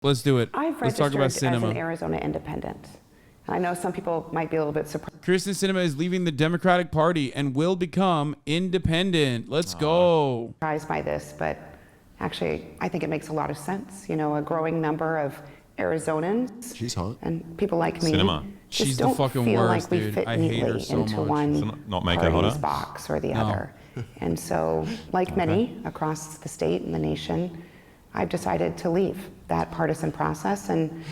Let's do it. I've Let's talk about registered as an Sinema. Arizona independent. I know some people might be a little bit surprised. Kyrsten Sinema is leaving the Democratic Party and will become independent. Let's go. Surprised by this, but actually, I think it makes a lot of sense. You know, a growing number of Arizonans She's hot. and people like me Sinema. just She's the don't fucking feel worst, like we dude. fit I hate her neatly so into much. one Not make her party's hotter? box or the other. And so, like many across the state and the nation, I've decided to leave that partisan process and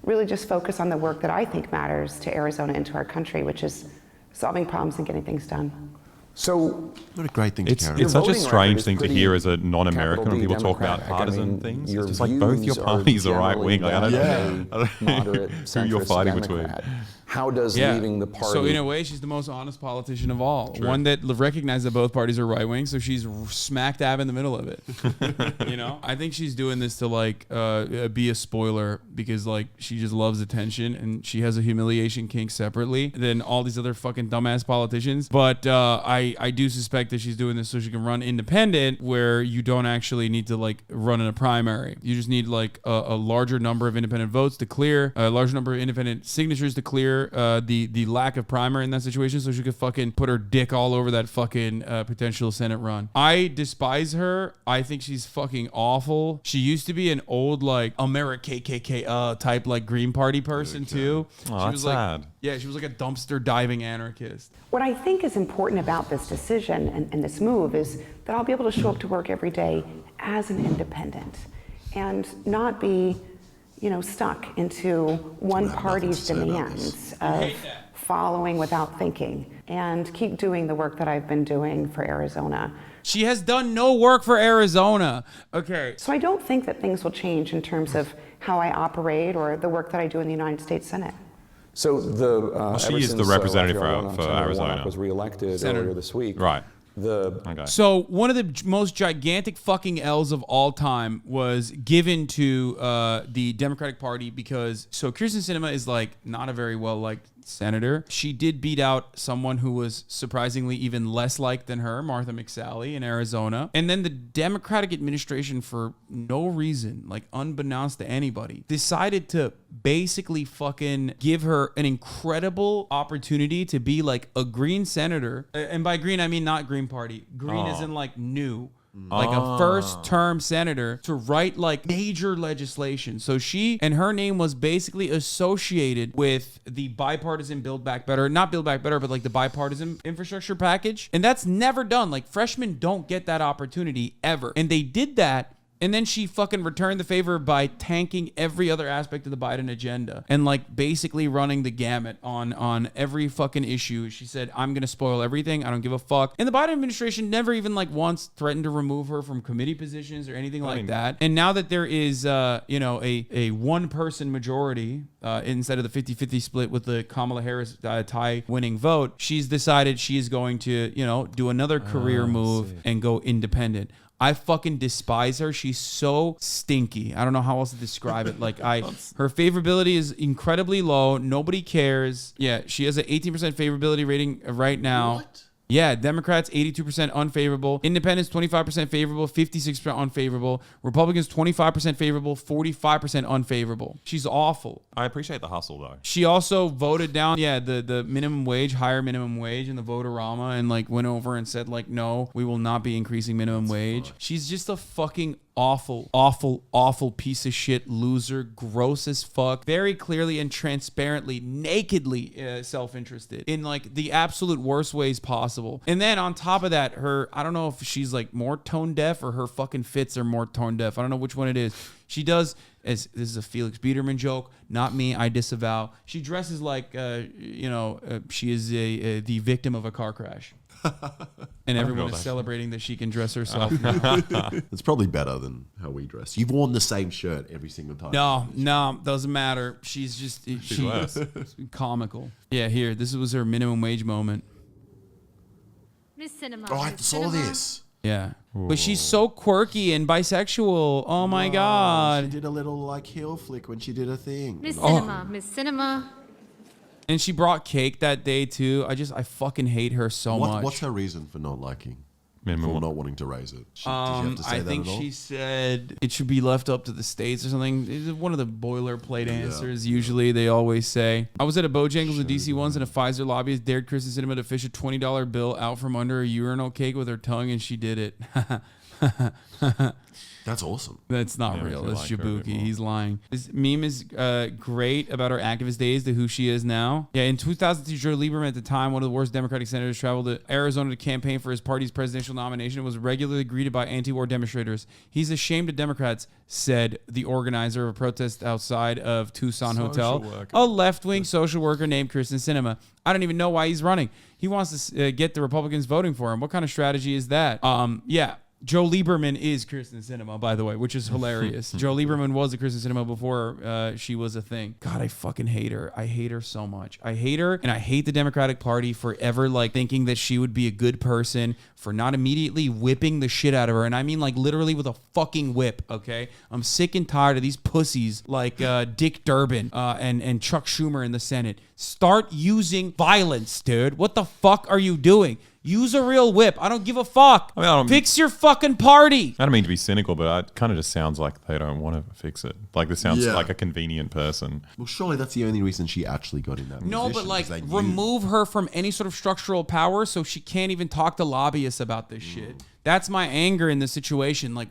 really just focus on the work that I think matters to Arizona and to our country, which is solving problems and getting things done. So What a great thing to carry It's on. such a voting strange record thing is to pretty hear as a non-American when capital D people talk about Democratic. I partisan mean, things. your It's just like both your views are parties are right generally wing. Like, I don't know. that of a moderate Who you're centrist fighting Democrat. between. How does leaving the party? So in a way, she's the most honest politician of all. One that recognizes that both parties are right wing, so she's smack dab in the middle of it. You know, I think she's doing this to like be a spoiler because like she just loves attention and she has a humiliation kink separately than all these other fucking dumbass politicians. But I do suspect that she's doing this so she can run independent, where you don't actually need to like run in a primary. You just need like a larger number of independent votes to clear, a larger number of independent signatures to clear the lack of primary in that situation, so she could fucking put her dick all over that fucking potential Senate run. I despise her. I think she's fucking awful. She used to be an old like America KKK type like Green Party person too. Oh, She that's was like, sad. yeah, she was like a dumpster diving anarchist. What I think is important about this decision and this move is that I'll be able to show up to work every day as an independent and not be, you know, stuck into one party's demands of following without thinking, and keep doing the work that I've been doing for Arizona. She has done no work for Arizona. Okay. So I don't think that things will change in terms of how I operate or the work that I do in the United States Senate. So she ever is the since, representative Raphael for Senator Arizona. Warnock was reelected earlier this week. Right. The So one of the most gigantic fucking L's of all time was given to the Democratic Party because Kyrsten Sinema is like not a very well liked senator. She did beat out someone who was surprisingly even less liked than her, Martha McSally in Arizona. And then the Democratic administration, for no reason, like unbeknownst to anybody, decided to basically fucking give her an incredible opportunity to be like a green senator. And by green, I mean not Green Party. Green is in like new. Like a first-term senator to write like major legislation. So she and her name was basically associated with the bipartisan Build Back Better, not Build Back Better, but like the bipartisan infrastructure package. And that's never done. Like freshmen don't get that opportunity ever. And they did that. And then she fucking returned the favor by tanking every other aspect of the Biden agenda and like basically running the gamut on every fucking issue. She said, I'm going to spoil everything. I don't give a fuck. And the Biden administration never even like once threatened to remove her from committee positions or anything like that. And now that there is, you know, a one person majority instead of the 50-50 split with the Kamala Harris tie winning vote, she's decided she is going to, you know, do another career move and go independent. I fucking despise her. She's so stinky. I don't know how else to describe it. Like her favorability is incredibly low. Nobody cares. Yeah, she has an 18% favorability rating right now. What? Yeah, Democrats 82% unfavorable, Independents 25% favorable, 56% unfavorable, Republicans 25% favorable, 45% unfavorable. She's awful. I appreciate the hustle though. She also voted down, the minimum wage, higher minimum wage in the vote-a-rama and like went over and said like, no, we will not be increasing minimum wage. She's just a fucking awful piece of shit, loser, gross as fuck, very clearly and transparently, nakedly self-interested in like the absolute worst ways possible. And then on top of that, I don't know if she's like more tone deaf or her fucking fits are more tone deaf. I don't know which one it is. She does, as this is a Felix Biederman joke, not me, I disavow. She dresses like, she is the victim of a car crash. And everyone is celebrating that she can dress herself. It's probably better than how we dress. You've worn the same shirt every single time. No, doesn't matter. She's just she's comical. Yeah, here, this was her minimum wage moment. Miss Sinema. Oh, I saw this. Yeah. Ooh. But she's so quirky and bisexual. Oh my God. She did a little like heel flick when she did a thing. Miss Sinema. Miss Sinema. And she brought cake that day too. I fucking hate her so much. What's her reason for not liking? for not wanting to raise it? Did she have to say I that think at all? she said it should be left up to the states or something. It's one of the boilerplate answers. Usually they always say. I was at a Bojangles in DC once, and a Pfizer lobbyist dared Kyrsten Sinema to fish a $20 bill out from under a urinal cake with her tongue, and she did it. That's awesome. That's not Yeah, real. if you That's like her a bit Jabuki. more. He's lying. This meme is great about her activist days to who she is now. Yeah, in 2002, Joe Lieberman, at the time one of the worst Democratic senators, traveled to Arizona to campaign for his party's presidential nomination and was regularly greeted by anti-war demonstrators. He's ashamed of Democrats, said the organizer of a protest outside of Tucson Hotel, a left-wing social worker named Kyrsten Sinema. I don't even know why he's running. He wants to get the Republicans voting for him. What kind of strategy is that? Yeah. Joe Lieberman is Kyrsten Sinema, by the way, which is hilarious. Joe Lieberman was a Kyrsten Sinema before she was a thing. God, I fucking hate her. I hate her so much. I hate her, and I hate the Democratic Party for ever like thinking that she would be a good person, for not immediately whipping the shit out of her. And I mean like literally with a fucking whip, okay? I'm sick and tired of these pussies like Dick Durbin and Chuck Schumer in the Senate. Start using violence, dude. What the fuck are you doing? Use a real whip. I don't give a fuck. I mean, I don't- Fix your fucking party. I don't mean to be cynical, but it kind of just sounds like they don't want to fix it. Like this sounds Yeah. like a convenient person. Well, surely that's the only reason she actually got in that No, position. but like 'cause they knew- remove her from any sort of structural power so she can't even talk to lobbyists about this shit. That's my anger in this situation. Like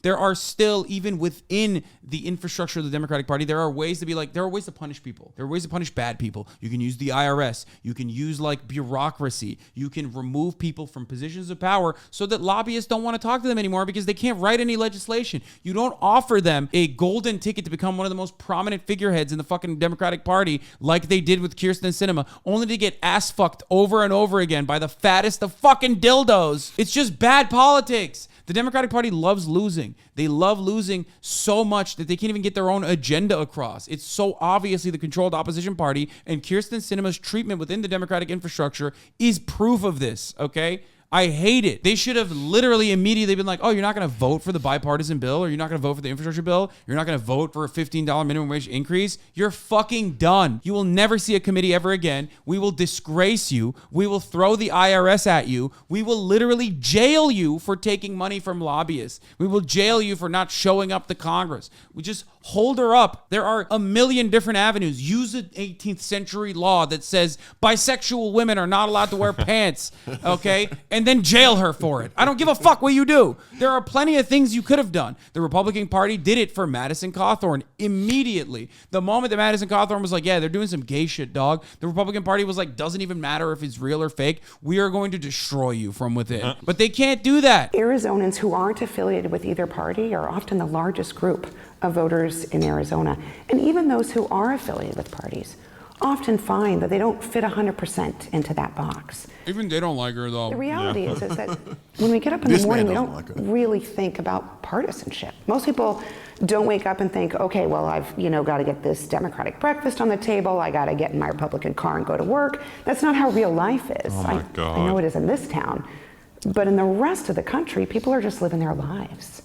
there are still, even within the infrastructure of the Democratic Party, there are ways to punish people. There are ways to punish bad people. You can use the IRS. You can use like bureaucracy. You can remove people from positions of power so that lobbyists don't want to talk to them anymore because they can't write any legislation. You don't offer them a golden ticket to become one of the most prominent figureheads in the fucking Democratic Party like they did with Kyrsten Sinema, only to get ass fucked over and over again by the fattest of fucking dildos. It's just bad politics. The Democratic Party loves losing. They love losing so much that they can't even get their own agenda across. It's so obviously the controlled opposition party, and Kyrsten Sinema's treatment within the Democratic infrastructure is proof of this, okay? I hate it. They should have literally immediately been like, oh, you're not going to vote for the bipartisan bill, or you're not going to vote for the infrastructure bill, you're not going to vote for a $15 minimum wage increase. You're fucking done. You will never see a committee ever again. We will disgrace you. We will throw the IRS at you. We will literally jail you for taking money from lobbyists. We will jail you for not showing up to Congress. We just hold her up. There are a million different avenues. Use an 18th century law that says bisexual women are not allowed to wear pants, okay? And then jail her for it. I don't give a fuck what you do. There are plenty of things you could have done. The Republican Party did it for Madison Cawthorn immediately. The moment that Madison Cawthorn was like, yeah, they're doing some gay shit, dog, the Republican Party was like, doesn't even matter if it's real or fake. We are going to destroy you from within. But they can't do that. Arizonans who aren't affiliated with either party are often the largest group of voters in Arizona. And even those who are affiliated with parties often find that they don't fit 100% into that box. Even they don't like her, though. The reality is that when we get up in This the morning, we man don't doesn't like her. really think about partisanship. Most people don't wake up and think, okay, well, I've got to get this Democratic breakfast on the table. I got to get in my Republican car and go to work. That's not how real life is. Oh my God. I know it is in this town. But in the rest of the country, people are just living their lives.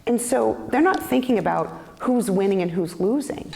And so they're not thinking about who's winning and who's losing.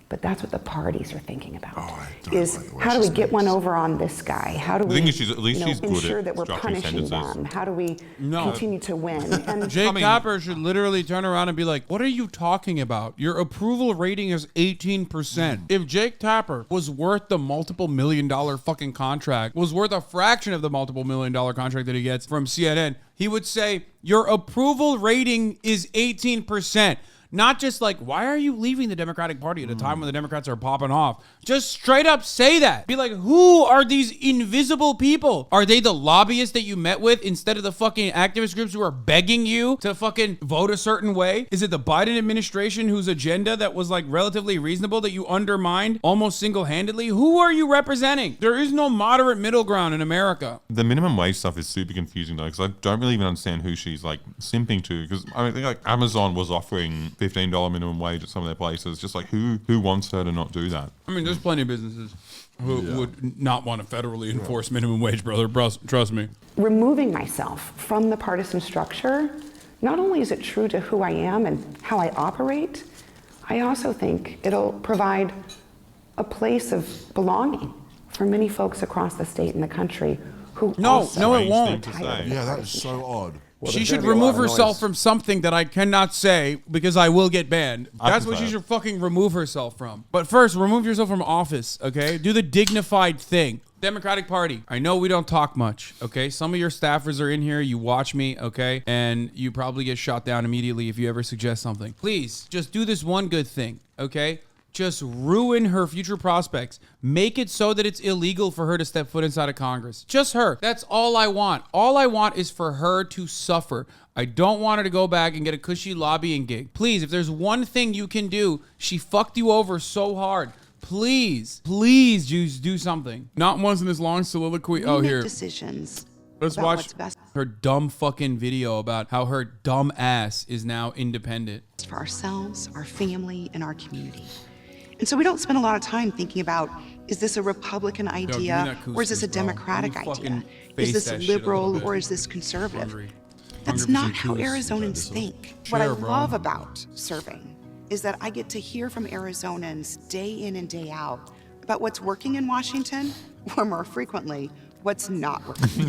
But that's what the parties are thinking about. I don't Is like the way how do she we get one speaks. over on this guy? How do we thing is she's- at least she's good ensure at that we're structuring punishing sentences. them? How do we continue to win? And Jake Tapper should literally turn around and be like, what are you talking about? Your approval rating is 18%. If Jake Tapper was worth the multiple $1 million fucking contract, was worth a fraction of the multiple $1 million contract that he gets from CNN, he would say, your approval rating is 18%. Not just like, why are you leaving the Democratic Party at a time when the Democrats are popping off? Just straight up say that. Be like, who are these invisible people? Are they the lobbyists that you met with instead of the fucking activist groups who are begging you to fucking vote a certain way? Is it the Biden administration whose agenda that was like relatively reasonable that you undermined almost single-handedly? Who are you representing? There is no moderate middle ground in America. The minimum wage stuff is super confusing though, because I don't really even understand who she's like simping to. Because I think like Amazon was offering $15 minimum wage at some of their places. Just like who wants her to not do that? I mean, there's plenty of businesses who would not want to federally enforce minimum wage, brother. Trust me. removing myself from the partisan structure, not only is it true to who I am and how I operate, I also think it'll provide a place of belonging for many folks across the state and the country who No, also no, it Strange won't. thing to say. Yeah, that is so odd. Well, She there's should gonna be a lot remove of herself noise. from something that I cannot say because I will get banned. I That's what she concur. should fucking remove herself from. But first, remove yourself from office, okay? Do the dignified thing. Democratic Party. I know we don't talk much, okay? Some of your staffers are in here. You watch me, okay? And you probably get shot down immediately if you ever suggest something. Please, just do this one good thing, okay? Just ruin her future prospects. Make it so that it's illegal for her to step foot inside of Congress. Just her. That's all I want. All I want is for her to suffer. I don't want her to go back and get a cushy lobbying gig. Please, if there's one thing you can do, she fucked you over so hard. Please, please, Jews, do something. Not once in this long soliloquy. Oh, here. Decisions. Let's about watch what's best her dumb fucking video about how her dumb ass is now independent. for ourselves, our family, and our community. And so we don't spend a lot of time thinking about, is this a Republican give me idea that or is this a couscous, bro. Democratic Let me idea? fucking face Is this that shit a little liberal bit. or is this conservative? Hungry. That's 100% not how couscous. Arizonans think. What I Sure, bro. love about serving is that I get to hear from Arizonans day in and day out about what's working in Washington, or more frequently, what's not working.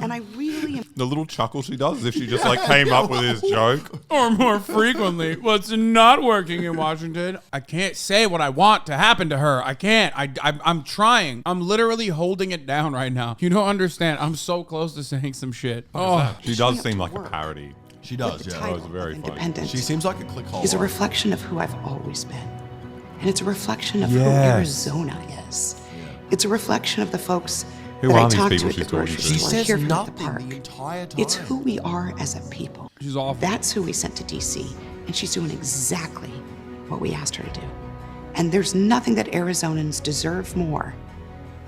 And I really am The little chuckle she does as if she just like came up with his joke. Or more frequently, what's not working in Washington? I can't say what I want to happen to her. I can't. I'm trying. I'm literally holding it down right now. You don't understand. I'm so close to saying some shit. Oh, She does seem like a parody. She does, the yeah. title was very of funny. independent. She seems like a clickhole. is a reflection of who I've always been. And it's a reflection of Yes. who Arizona is. It's a reflection of the folks Who that I are these talk to people at the she's talking grocery to? She store says here from the nothing park. the entire time. It's who we are as a people. she's awful. That's who we sent to DC, and she's doing exactly what we asked her to do. And there's nothing that Arizonans deserve more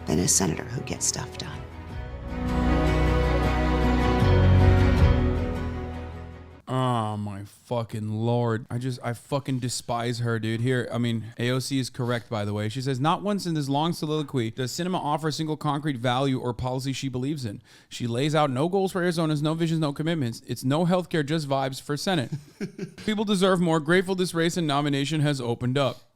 than a senator who gets stuff done. Oh my fucking lord. I fucking despise her, dude. Here, I mean, AOC is correct, by the way. She says, not once in this long soliloquy does Sinema offer a single concrete value or policy she believes in. She lays out no goals for Arizona's, no visions, no commitments. It's no healthcare, just vibes for Senate. People deserve more. Grateful this race and nomination has opened up.